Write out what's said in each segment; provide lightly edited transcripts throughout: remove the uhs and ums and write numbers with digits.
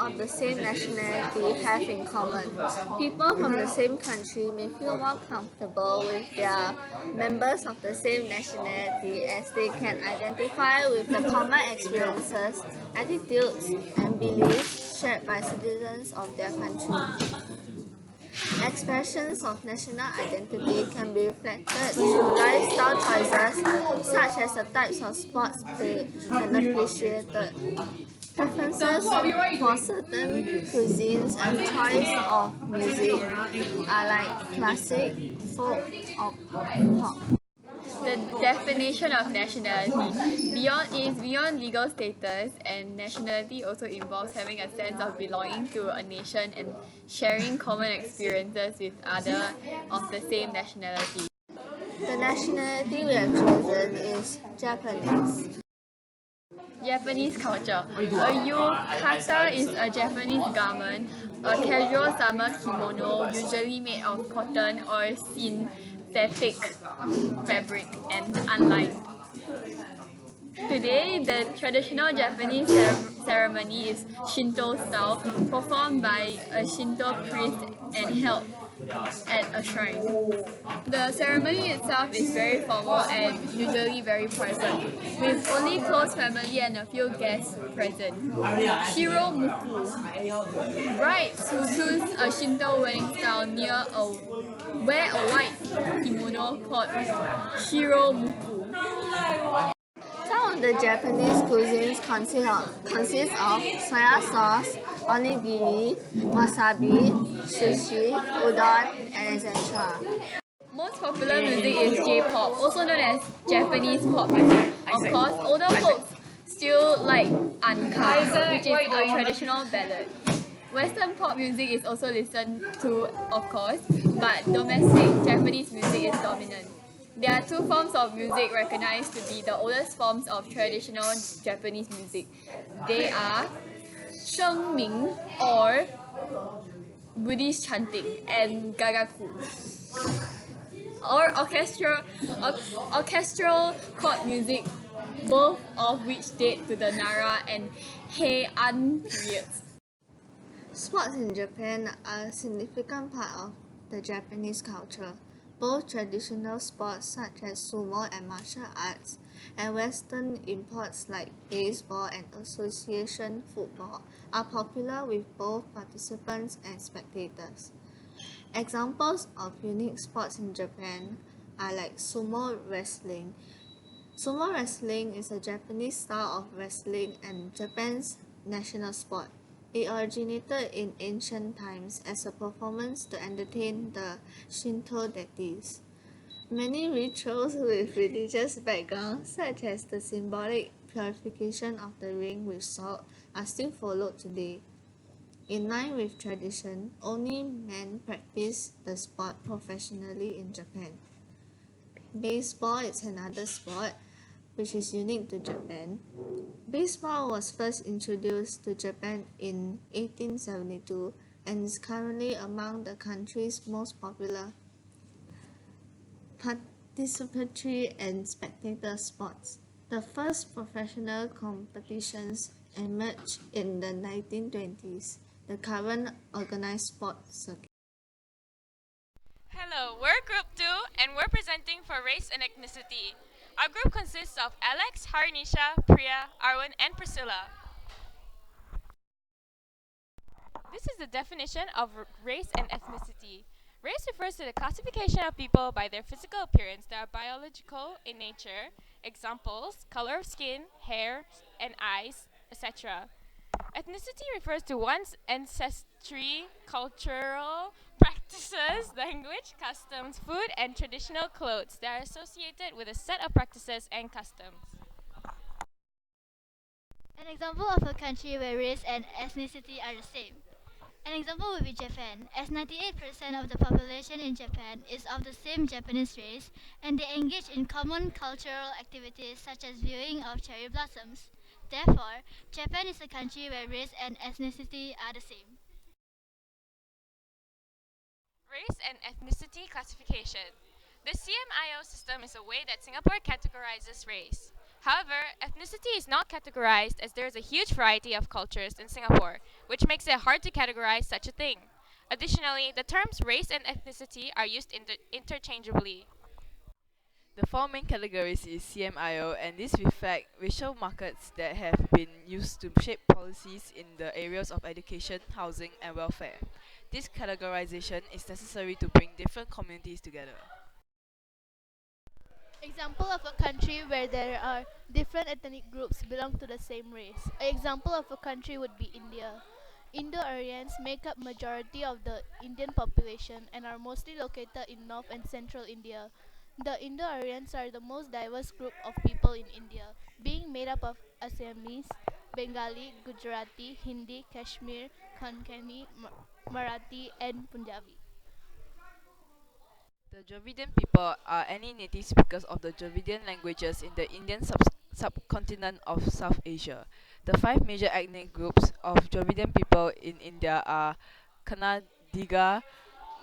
of the same nationality have in common. People from the same country may feel more comfortable with their members of the same nationality as they can identify with the common experiences, attitudes, and beliefs shared by citizens of their country. Expressions of national identity can be reflected through lifestyle choices such as the types of sports played and appreciated, preferences for certain cuisines and choice of music are like classic, folk, or pop. The definition of nationality beyond legal status, and nationality also involves having a sense of belonging to a nation and sharing common experiences with other of the same nationality. The nationality we have chosen is Japanese. Japanese culture. A yukata is a Japanese garment, a casual summer kimono usually made of cotton or synthetic fabric and unlined. Today, the traditional Japanese ceremony is Shinto style, performed by a Shinto priest and held at a shrine. The ceremony itself is very formal and usually very private, with only close family and a few guests present. Shiro Muku. Brides who choose a Shinto wedding style wear a white kimono called Shiro Muku. Some of the Japanese cuisines consist of soya sauce, onigiri, wasabi, sushi, udon, and etc. Most popular music is J-pop, also known as Japanese pop music. Of course, older folks still like anka, which is a traditional ballad. Western pop music is also listened to, of course, but domestic Japanese music is dominant. There are two forms of music recognized to be the oldest forms of traditional Japanese music. They are shengming, or Buddhist chanting, and gagaku, or orchestral court music, both of which date to the Nara and Heian periods. Sports in Japan are a significant part of the Japanese culture. Both traditional sports such as sumo and martial arts, and Western imports like baseball and association football are popular with both participants and spectators. Examples of unique sports in Japan are like sumo wrestling. Sumo wrestling is a Japanese style of wrestling and Japan's national sport. It originated in ancient times as a performance to entertain the Shinto deities. Many rituals with religious background, such as the symbolic purification of the ring with salt, are still followed today. In line with tradition, only men practice the sport professionally in Japan. Baseball is another sport which is unique to Japan. Baseball was first introduced to Japan in 1872 and is currently among the country's most popular participatory and spectator sports. The first professional competitions emerged in the 1920s, the current organized sports circuit. Hello, we're Group 2 and we're presenting for Race and Ethnicity. Our group consists of Alex, Harinisha, Priya, Arwen, and Priscilla. This is the definition of race and ethnicity. Race refers to the classification of people by their physical appearance that are biological in nature. Examples: color of skin, hair, and eyes, etc. Ethnicity refers to one's ancestry, cultural practices, language, customs, food, and traditional clothes that are associated with a set of practices and customs. An example of a country where race and ethnicity are the same. An example would be Japan, as 98% of the population in Japan is of the same Japanese race, and they engage in common cultural activities such as viewing of cherry blossoms. Therefore, Japan is a country where race and ethnicity are the same. Race and ethnicity classification. The CMIO system is a way that Singapore categorizes race. However, ethnicity is not categorized as there is a huge variety of cultures in Singapore, which makes it hard to categorize such a thing. Additionally, the terms race and ethnicity are used interchangeably. The four main categories is CMIO, and these reflect racial markers that have been used to shape policies in the areas of education, housing, and welfare. This categorization is necessary to bring different communities together. Example of a country where there are different ethnic groups belong to the same race. An example of a country would be India. Indo-Aryans make up majority of the Indian population and are mostly located in North and Central India. The Indo-Aryans are the most diverse group of people in India, being made up of Assamese, Bengali, Gujarati, Hindi, Kashmir, Konkani, Marathi, and Punjabi. The Dravidian people are any native speakers of the Dravidian languages in the Indian subcontinent of South Asia. The five major ethnic groups of Dravidian people in India are Kannadiga,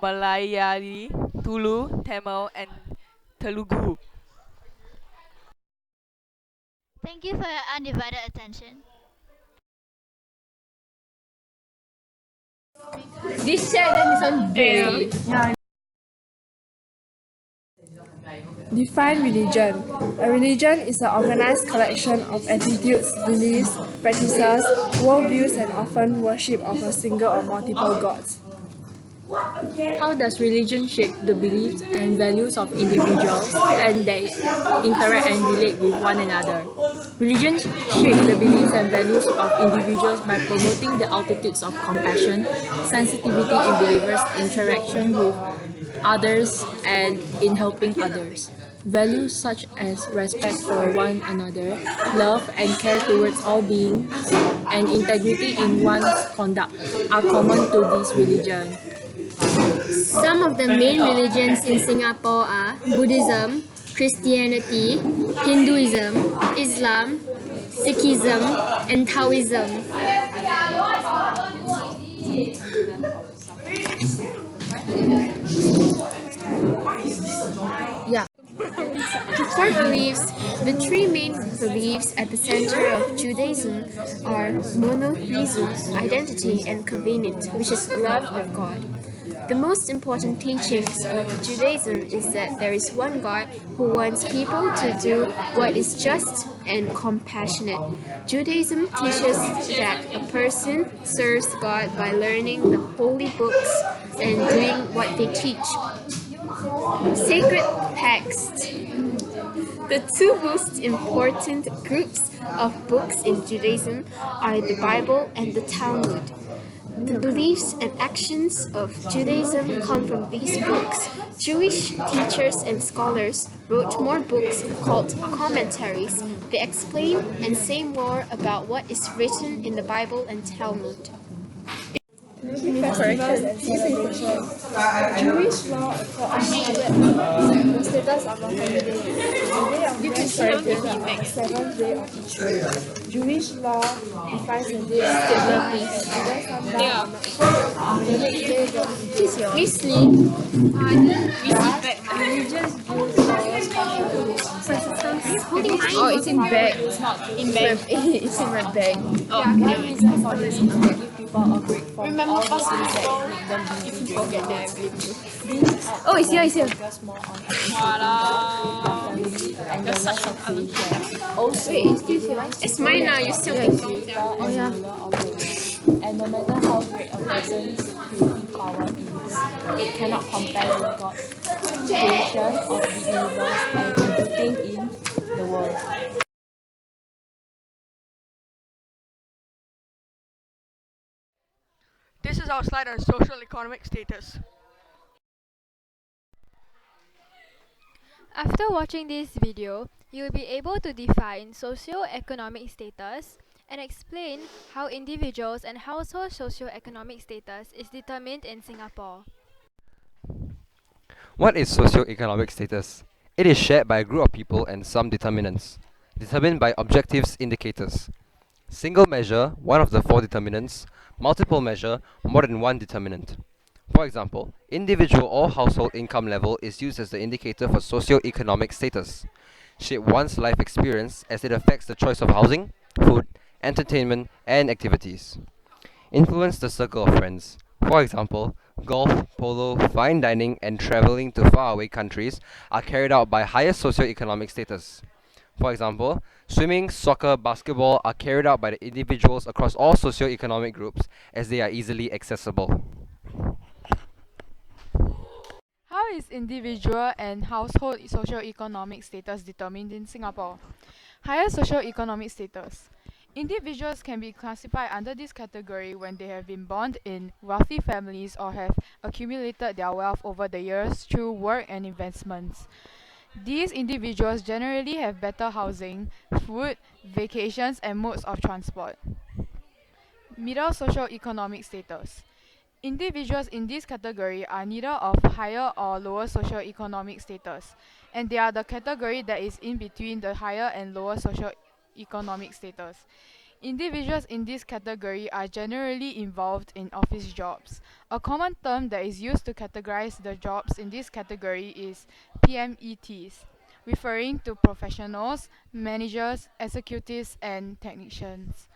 Malayali, Tulu, Tamil, and Telugu. Thank you for your undivided attention. This chat then this one very. Define religion. A religion is an organized collection of attitudes, beliefs, practices, worldviews, and often worship of a single or multiple gods. How does religion shape the beliefs and values of individuals and they interact and relate with one another? Religion shapes the beliefs and values of individuals by promoting the attitudes of compassion, sensitivity in believers' interaction with others and in helping others. Values such as respect for one another, love and care towards all beings, and integrity in one's conduct are common to this religion. Some of the main religions in Singapore are Buddhism, Christianity, Hinduism, Islam, Sikhism, and Taoism. Core beliefs. The three main beliefs at the center of Judaism are monotheism, identity, and covenant, which is love of God. The most important teachings of Judaism is that there is one God who wants people to do what is just and compassionate. Judaism teaches that a person serves God by learning the holy books and doing what they teach. Sacred text. The two most important groups of books in Judaism are the Bible and the Talmud. The beliefs and actions of Judaism come from these books. Jewish teachers and scholars wrote more books called commentaries. They explain and say more about what is written in the Bible and Talmud. Festivals and celebrations. Jewish law accords the status of a holiday. The day of rest celebrated on the seventh day of each week. Jewish law defines the day as either sundown or the next day the Please sleep. religious views laws contribute. Oh, it's in bag. In bag. It's in my bag. One reason for this is to give people a break from all the things that make them busy during the day. Oh, it's here, it's here. Focus more on family and the less of leisure. Also, It's mine now, you still can count. oh yeah. And no matter how great a person's creative power is, it cannot compare with God's creation of the universe and everything in the world. This is our slide on social economic status. After watching this video, you will be able to define socio-economic status and explain how individuals and household socio-economic status is determined in Singapore. What is socio-economic status? It is shared by a group of people and some determinants, determined by objectives indicators. Single measure, one of the four determinants. Multiple measure, more than one determinant. For example, individual or household income level is used as the indicator for socio-economic status. shape one's life experience as it affects the choice of housing, food, entertainment, and activities. Influence the circle of friends. For example, golf, polo, fine dining, and traveling to faraway countries are carried out by higher socioeconomic status. For example, swimming, soccer, basketball are carried out by the individuals across all socioeconomic groups as they are easily accessible. How is individual and household socio-economic status determined in Singapore? Higher socio-economic status. Individuals can be classified under this category when they have been born in wealthy families or have accumulated their wealth over the years through work and investments. These individuals generally have better housing, food, vacations, and modes of transport. Middle socio-economic status. Individuals in this category are neither of higher or lower socio-economic status, and they are the category that is in between the higher and lower socio-economic status. Individuals in this category are generally involved in office jobs. A common term that is used to categorize the jobs in this category is PMETs, referring to professionals, managers, executives, and technicians.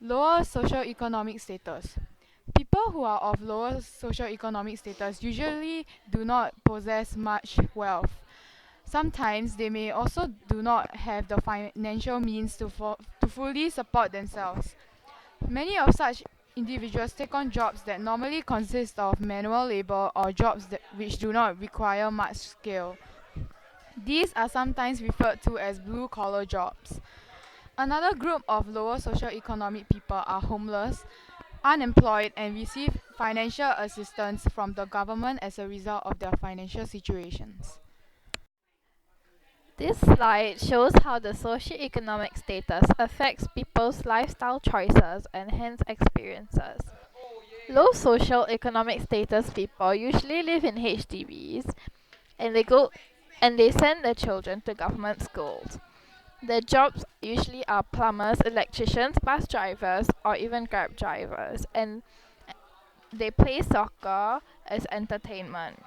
Lower socio-economic status. People who are of lower socio-economic status usually do not possess much wealth. Sometimes they may also do not have the financial means to fully support themselves. Many of such individuals take on jobs that normally consist of manual labor or jobs which do not require much skill. These are sometimes referred to as blue-collar jobs. Another group of lower socio-economic people are homeless, unemployed, and receive financial assistance from the government as a result of their financial situations. This slide shows how the socioeconomic status affects people's lifestyle choices and hence experiences. Low socioeconomic status people usually live in HDBs and they send their children to government schools. Their jobs usually are plumbers, electricians, bus drivers, or even Grab drivers, and they play soccer as entertainment.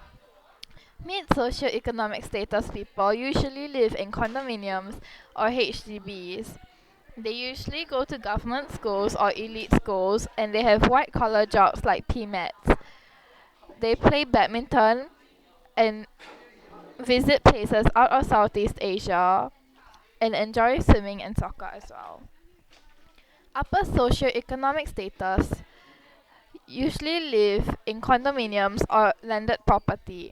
Mid socioeconomic status people usually live in condominiums or HDBs. They usually go to government schools or elite schools and they have white collar jobs like PMETs. They play badminton and visit places out of Southeast Asia and enjoy swimming and soccer as well. Upper socioeconomic status usually live in condominiums or landed property.